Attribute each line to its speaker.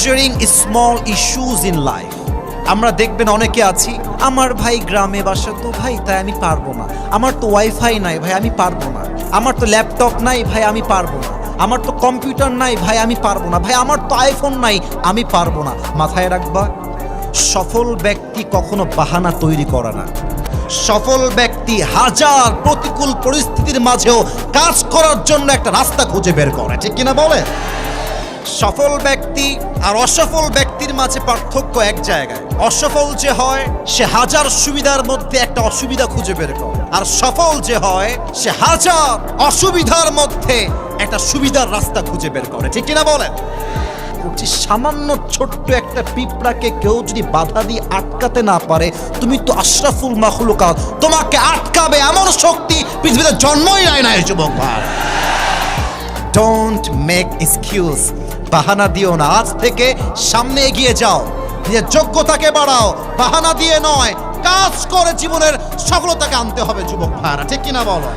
Speaker 1: Sharing small issues in life. আমরা দেখবেন অনেকে আছি, আমার ভাই গ্রামে বাসা তো ভাই তাই আমি পারবো না, আমার তো ওয়াইফাই নাই ভাই আমি পারবো না, আমার তো ল্যাপটপ নাই ভাই আমি পারবো না, আমার তো কম্পিউটার নাই ভাই আমি পারবো না, ভাই আমার তো আইফোন নাই আমি পারবো না। মাথায় রাখবা, সফল ব্যক্তি কখনো বাহানা তৈরি করে না। সফল ব্যক্তি হাজার প্রতিকূল পরিস্থিতির মাঝেও কাজ করার জন্য একটা রাস্তা খুঁজে বের করে, ঠিক কিনা বলে? সফল ব্যক্তি আর অসফল ব্যক্তির মাঝে পার্থক্য এক জায়গায়। অসফল যে হয় সে হাজার সুবিধার মধ্যে একটা অসুবিধা খুঁজে বের করে, আর সফল যে হয় সে হাজার অসুবিধার মধ্যে একটা সুবিধার রাস্তা খুঁজে বের করে, ঠিক কিনা বলেন? সামান্য ছোট্ট একটা পিঁপড়াকে কেউ যদি বাধা দিয়ে আটকাতে না পারে, তুমি তো আশরাফুল মাখলুকাত, তোমাকে আটকাবে এমন শক্তি পৃথিবীতে জন্মই নেয় না যুবক ভাই। ডোন্ট মেক এক্সকিউজ, বাহানা দিও না। আজ থেকে সামনে এগিয়ে যাও, নিজের যোগ্যতাকে বাড়াও, বাহানা দিয়ে নয়, কাজ করে জীবনের সফলতাকে আনতে হবে যুবক ভাইরা, ঠিক কিনা বলো?